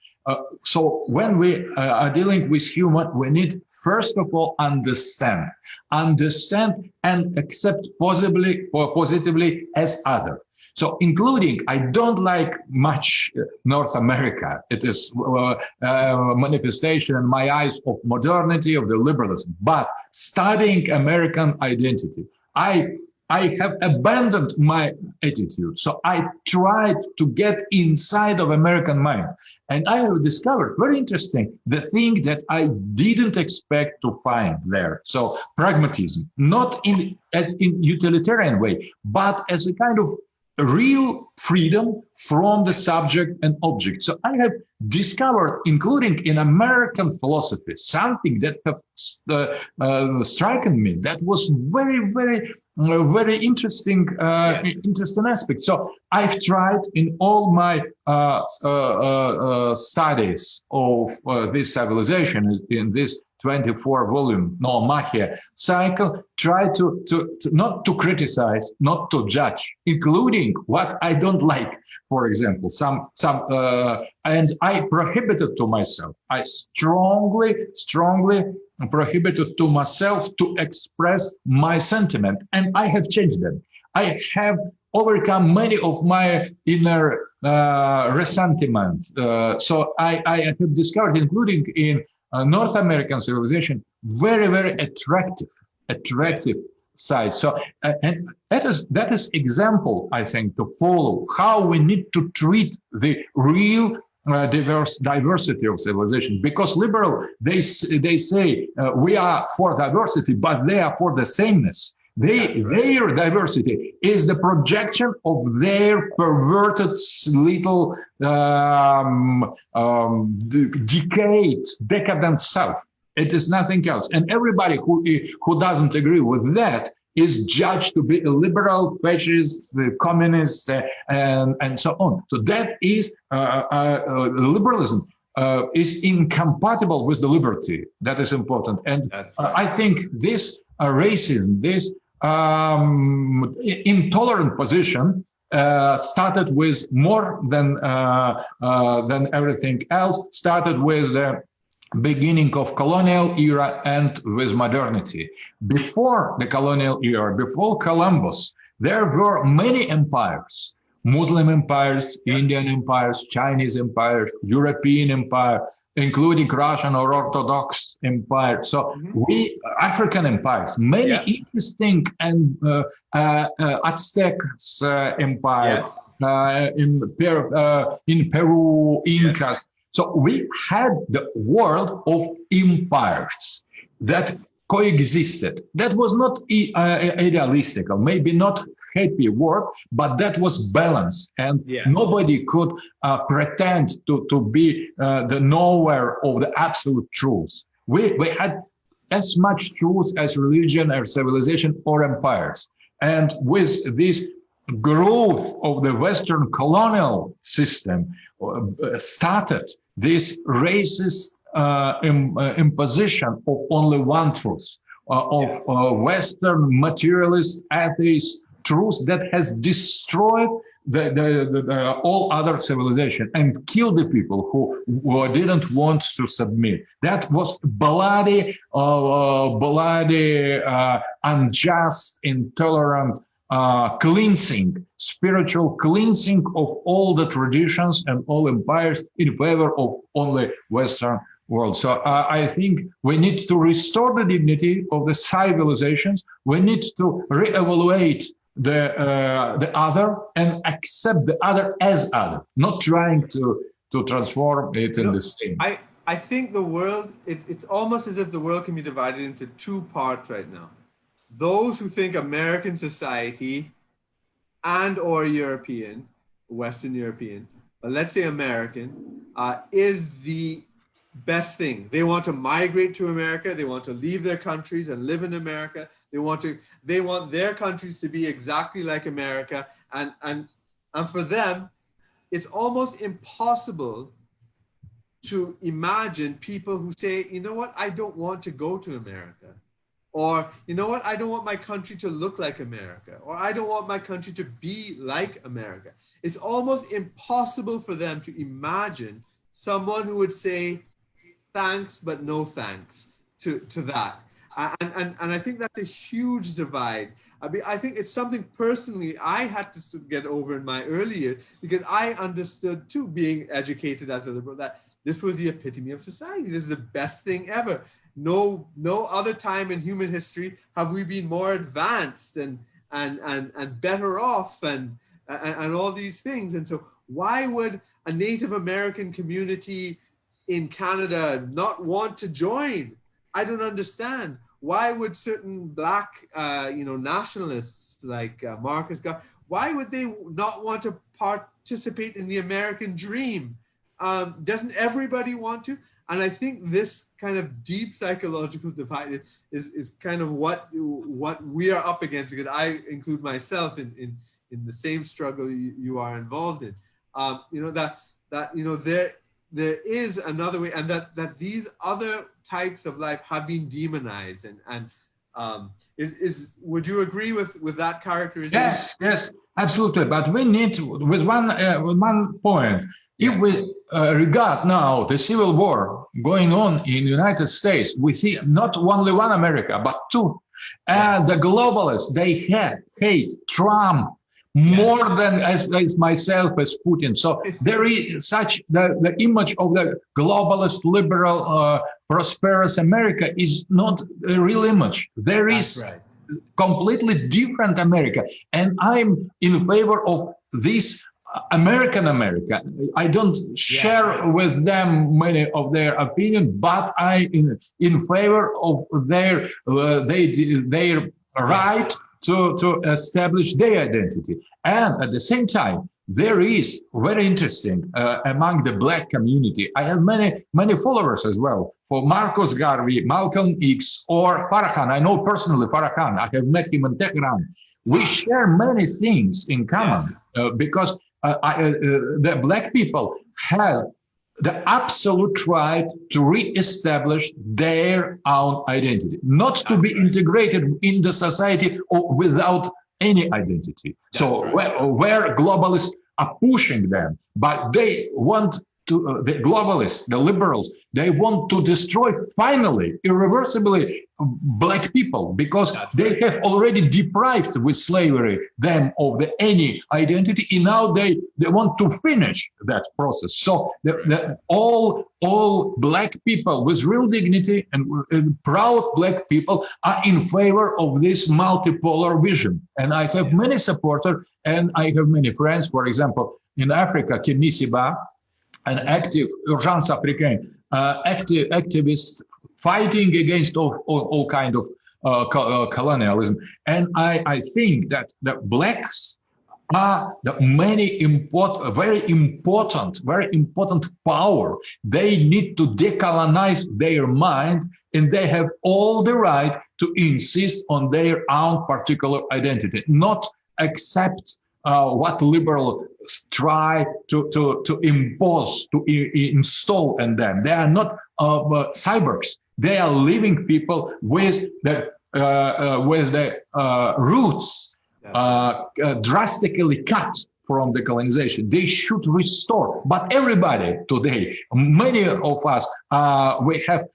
So when we are dealing with human, we need, first of all, understand and accept positively as other. So including, I don't like much North America. It is manifestation in my eyes of modernity, of the liberalism. But studying American identity, I have abandoned my attitude. So I tried to get inside of American mind. And I have discovered, very interesting, the thing that I didn't expect to find there. So pragmatism, not as in utilitarian way, but as a kind of real freedom from the subject and object. So I have discovered, including in American philosophy, something that have striken me that was very interesting, interesting aspect. So I've tried in all my studies of this civilization in this 24-volume Noomachia cycle, try to not to criticize, not to judge, including what I don't like. For example, and I prohibited to myself. I strongly prohibited to myself to express my sentiment, and I have changed them. I have overcome many of my inner resentment. So I have discovered, including in North American civilization, very attractive side. So and that is example, I think, to follow how we need to treat the real diversity of civilization. Because liberal, they say we are for diversity, but they are for the sameness. Their diversity is the projection of their perverted little decadent self. It is nothing else. And everybody who doesn't agree with that is judged to be a liberal, fascist, communist, and so on. So that is liberalism. Is incompatible with the liberty. That is important. And I think this racism, this intolerant position started with more than everything else, started with the beginning of colonial era and with modernity. Before the colonial era, before Columbus, there were many empires. Muslim empires, Indian empires, Chinese empires, European empire, including Russian or Orthodox empire. So we African empires, many interesting and Aztec empire, in Peru, Incas. So we had the world of empires that coexisted. That was not idealistic, or maybe not happy word, but that was balanced, and nobody could pretend to be the knower of the absolute truth. We had as much truth as religion or civilization or empires. And with this growth of the Western colonial system started this racist imposition of only one truth, of Western materialist atheist truth that has destroyed all other civilization and killed the people who didn't want to submit. That was bloody, unjust, intolerant cleansing, spiritual cleansing of all the traditions and all empires in favor of only Western world. So I think we need to restore the dignity of the civilizations. We need to reevaluate the other and accept the other as other, not trying to transform it in the same. I think the world, it's almost as if the world can be divided into two parts right now. Those who think American society and or European, Western European, but let's say American, is the best thing. They want to migrate to America. They want to leave their countries and live in America. They want their countries to be exactly like America. And for them, it's almost impossible to imagine people who say, you know what, I don't want to go to America. Or, you know what, I don't want my country to look like America. Or I don't want my country to be like America. It's almost impossible for them to imagine someone who would say, thanks, but no thanks to that. And I think that's a huge divide. I mean, I think it's something personally I had to get over in my early years, because I understood too, being educated as a liberal, that this was the epitome of society. This is the best thing ever. No other time in human history have we been more advanced and better off and all these things. And so why would a Native American community in Canada not want to join? I don't understand. Why would certain Black, nationalists like Marcus Garvey, why would they not want to participate in the American dream? Doesn't everybody want to? And I think this kind of deep psychological divide is kind of what we are up against, because I include myself in the same struggle you are involved in. There is another way, and that these other types of life have been demonized. Would you agree with that characterization? Yes, absolutely. But we need to, with one point. If we regard now the civil war going on in the United States, we see not only one America, but two. And the globalists, they hate Trump more than as myself, as Putin. So there is such the image of the globalist, liberal, prosperous America is not a real image. There is completely different America. And I'm in favor of this American America. I don't share with them many of their opinion, but I in favor of their right to establish their identity. And at the same time, there is very interesting among the Black community. I have many followers as well. For Marcus Garvey, Malcolm X, or Farrakhan. I know personally Farrakhan. I have met him in Tehran. We share many things in common because the Black people have the absolute right to re-establish their own identity, not to be integrated in the society or without any identity. Where globalists are pushing them, but they want to, the globalists, the liberals, they want to destroy finally, irreversibly, Black people, because they have already deprived with slavery them of any identity, and now they want to finish that process. So all Black people with real dignity and proud Black people are in favor of this multipolar vision. And I have many supporters, and I have many friends, for example, in Africa, Kenisiba, an active Urgence Africaine, activist fighting against all kind of colonialism. And I think that the Blacks are the very important power. They need to decolonize their mind, and they have all the right to insist on their own particular identity, not accept what liberals try to impose, to install in them. They are not cyborgs. They are living people with the roots drastically cut from the colonization. They should restore. But everybody today, many of us, we have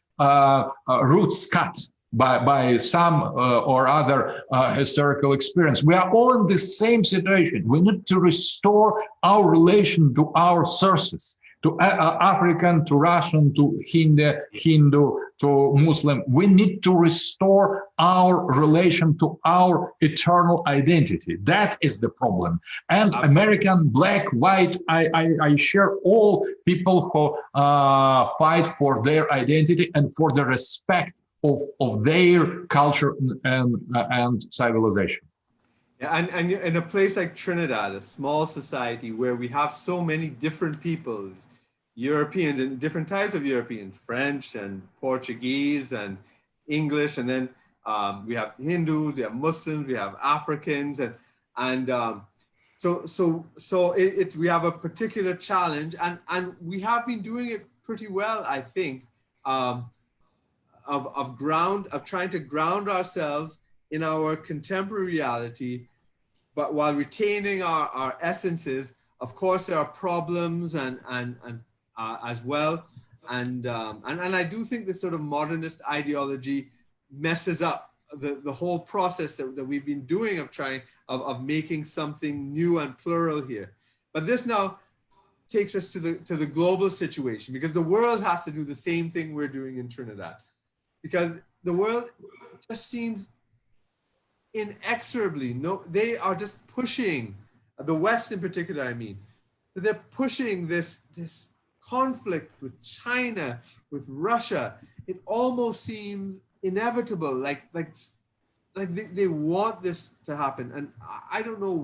roots cut by some or other historical experience. We are all in the same situation. We need to restore our relation to our sources, to African, to Russian, to Hindu, to Muslim. We need to restore our relation to our eternal identity. That is the problem. And American, Black, white, I share all people who fight for their identity and for the respect of their culture and civilization. Yeah, and in a place like Trinidad, a small society where we have so many different peoples, Europeans and different types of Europeans, French and Portuguese and English, and then we have Hindus, we have Muslims, we have Africans, and so we have a particular challenge, and we have been doing it pretty well, I think, um, of trying to ground ourselves in our contemporary reality, but while retaining our essences. Of course, there are problems and as well, and I do think this sort of modernist ideology messes up the whole process that we've been doing of trying of making something new and plural here. But this now takes us to the global situation, because the world has to do the same thing we're doing in Trinidad, because the world just seems inexorably, no, they are just pushing, the West in particular, I mean, they're pushing this conflict with China, with Russia. It almost seems inevitable, like they want this to happen, and I don't know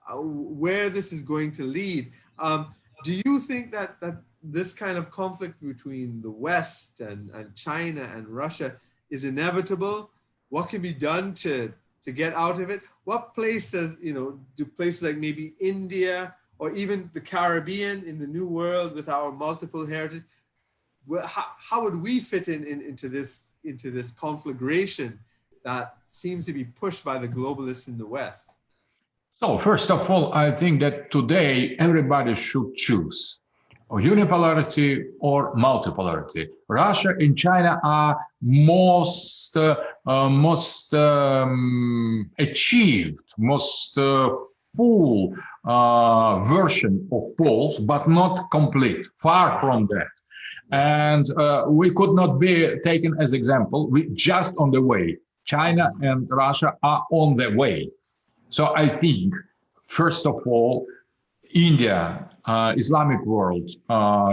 where this is going to lead. Do you think that this kind of conflict between the West and China and Russia is inevitable? What can be done to get out of it? What places, do places like maybe India or even the Caribbean in the New World with our multiple heritage, how would we fit into this conflagration that seems to be pushed by the globalists in the West? So first of all, I think that today everybody should choose unipolarity or multipolarity. Russia and China are most achieved, most full version of poles, but not complete, far from that. And we could not be taken as example. We just on the way. China and Russia are on the way. So I think, first of all, India, Islamic world,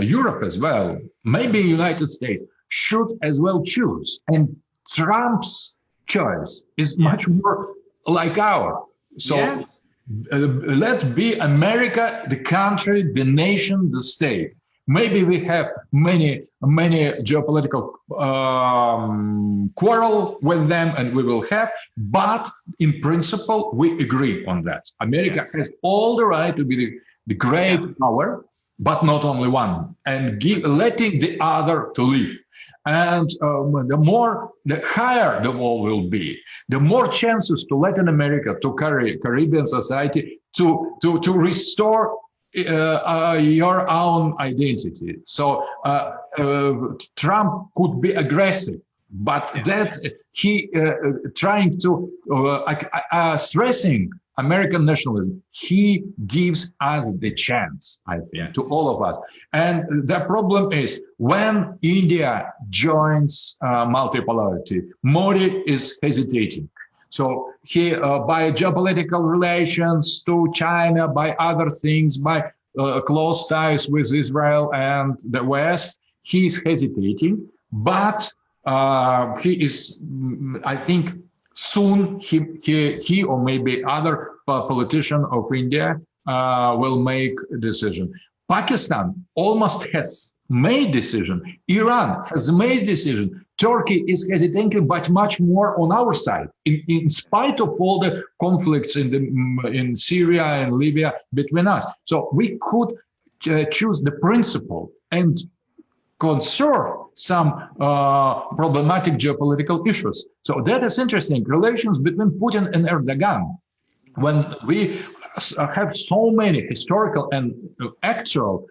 Europe as well, maybe United States should as well choose. And Trump's choice is much more like ours. So Yes. Let be America, the country, the nation, the state. Maybe we have many geopolitical quarrel with them, and we will have, but in principle, we agree on that. America has all the right to be the great power, but not only one, and letting the other to live. And the higher the wall will be, the more chances to Latin America, to Caribbean society, to restore your own identity. So Trump could be aggressive, but that he trying to stressing American nationalism, he gives us the chance, I think, to all of us. And the problem is when India joins multipolarity, Modi is hesitating. So he, by geopolitical relations to China, by other things, by close ties with Israel and the West, he is hesitating. But he is, I think, soon he or maybe other politician of India will make a decision. Pakistan almost has made decision. Iran has made decision. Turkey is hesitating, but much more on our side, in spite of all the conflicts in Syria and Libya between us. So we could choose the principle and conserve some problematic geopolitical issues. So that is interesting. Relations between Putin and Erdogan, when we have so many historical and actual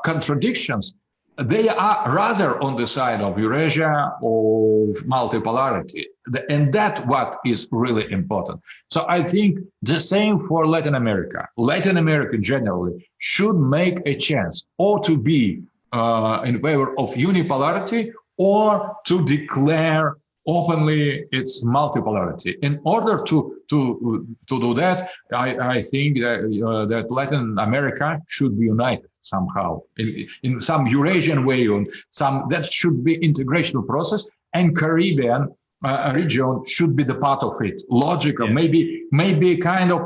contradictions, they are rather on the side of Eurasia or multipolarity. And that's what is really important. So I think the same for Latin America. Latin America generally should make a chance or to be in favor of unipolarity or to declare openly its multipolarity. In order to do that, I think that Latin America should be united somehow in some Eurasian way, on some that should be integrational process, and Caribbean region should be the part of it. Logical, Yes. maybe kind of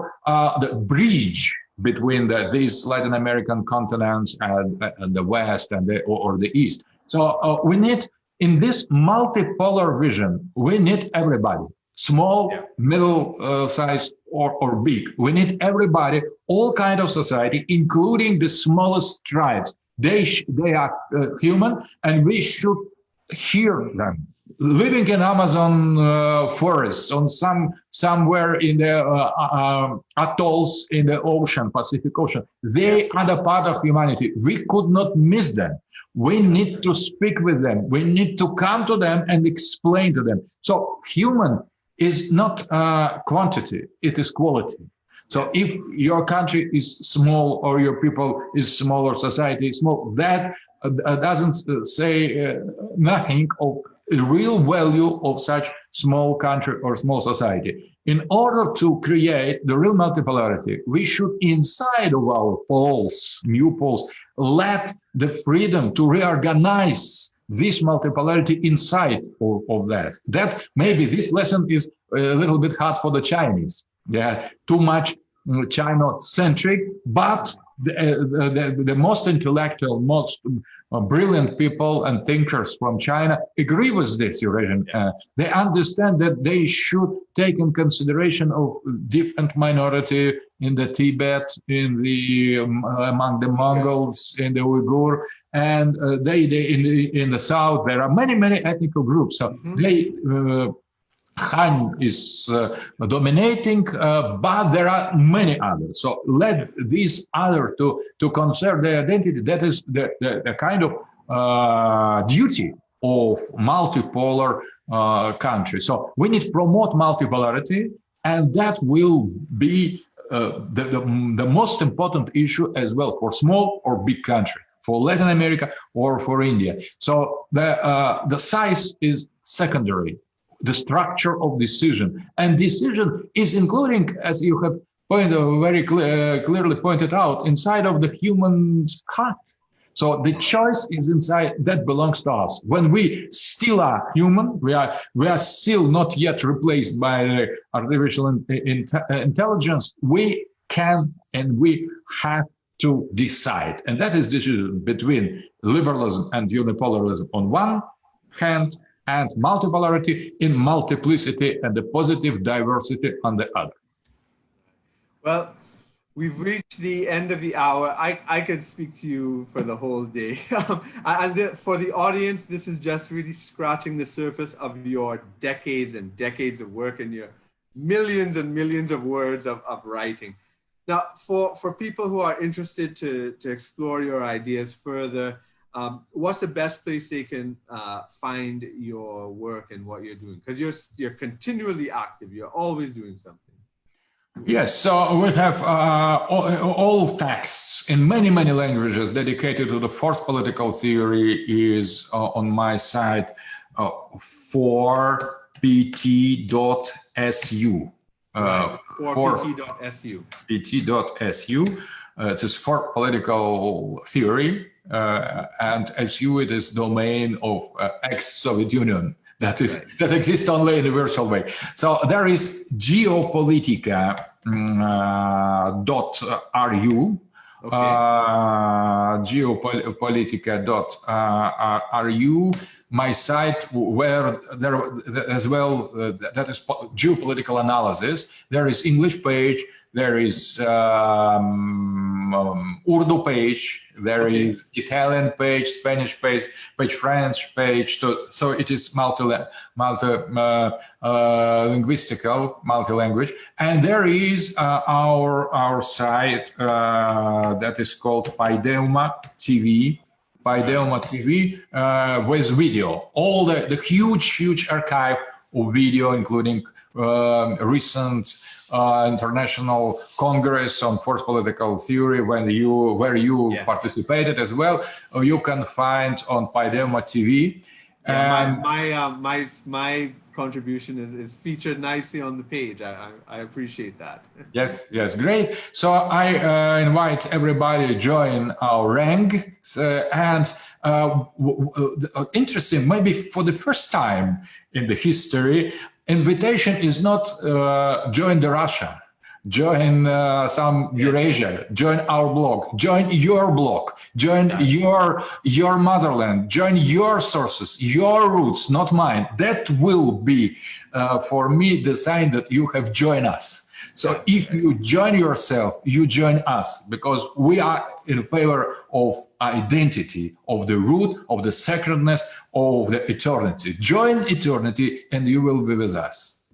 the bridge between these Latin American continents and the West and or the East. So we need, in this multipolar vision, we need everybody, small, middle size, or big. We need everybody, all kind of society, including the smallest tribes. They are human, and we should hear them. Living in Amazon forests, on somewhere in the atolls in the ocean, Pacific Ocean, they are the part of humanity. We could not miss them. We need to speak with them. We need to come to them and explain to them. So human is not quantity, it is quality. So if your country is small, or your people is small, or society is small, that doesn't say nothing of the real value of such small country or small society. In order to create the real multipolarity, we should, inside of our poles, new poles, let the freedom to reorganize this multipolarity inside of that. That maybe this lesson is a little bit hard for the Chinese. Yeah, too much China-centric, but the most intellectual, most brilliant people and thinkers from China agree with this Eurasian. They understand that they should take in consideration of different minority in the Tibet, in the among the Mongols, in the Uyghur, and they in the south there are many ethnic groups. So they. Han is dominating, but there are many others. So let these others to conserve their identity. That is the kind of duty of multipolar country. So we need to promote multipolarity, and that will be the most important issue as well for small or big country, for Latin America or for India. So the size is secondary. The structure of decision, and decision is including, as you have very clearly pointed out, inside of the human's heart. So the choice is inside, that belongs to us. When we still are human, we are still not yet replaced by artificial intelligence. We can and we have to decide, and that is the decision between liberalism and unipolarism on one hand, and multipolarity in multiplicity and the positive diversity on the other. Well, we've reached the end of the hour. I could speak to you for the whole day. And for the audience, this is just really scratching the surface of your decades and decades of work and your millions and millions of words of writing. Now, for people who are interested to explore your ideas further, what's the best place they can find your work and what you're doing? Because you're continually active. You're always doing something. Yes, so we have all texts in many languages dedicated to the fourth political theory is on my site, 4pt.su. 4pt.su. pt.su. It is for political theory. And SU, it is domain of ex-Soviet Union that exists only in a virtual way. So there is geopolitica.ru, geopolitica.ru, my site where there as well, that is geopolitical analysis. There is English page, there is Urdu page, there is Italian page, Spanish page, French page. So it is linguistical, multi-language. And there is our site that is called Paideuma TV. Paideuma TV with video. All the huge archive of video, including recent international congress on fourth political theory where you participated as well. You can find on Paideuma TV. My contribution is featured nicely on the page. I appreciate that. Yes, yes, great. So I invite everybody to join our ranks and interesting, maybe for the first time in the history, invitation is not join the Russia, join some Eurasia, join our blog, join your blog, join your motherland, join your sources, your roots, not mine. That will be for me the sign that you have joined us. So if you join yourself, you join us, because we are in favor of identity, of the root, of the sacredness, of the eternity. Join eternity and you will be with us.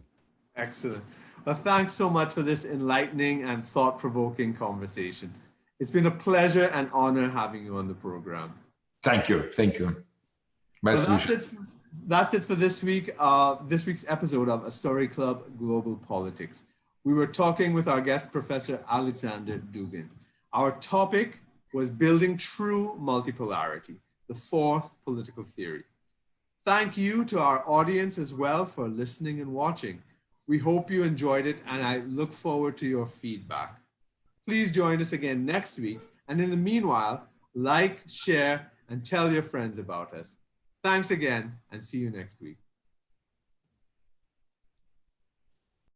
Excellent. Well, thanks so much for this enlightening and thought-provoking conversation. It's been a pleasure and honor having you on the program. Thank you. Thank you. Well, that's it for this week. This week's episode of A Story Club Global Politics. We were talking with our guest, Professor Aleksandr Dugin. Our topic was building true multipolarity, the fourth political theory. Thank you to our audience as well for listening and watching. We hope you enjoyed it, and I look forward to your feedback. Please join us again next week. And in the meanwhile, like, share, and tell your friends about us. Thanks again, and see you next week.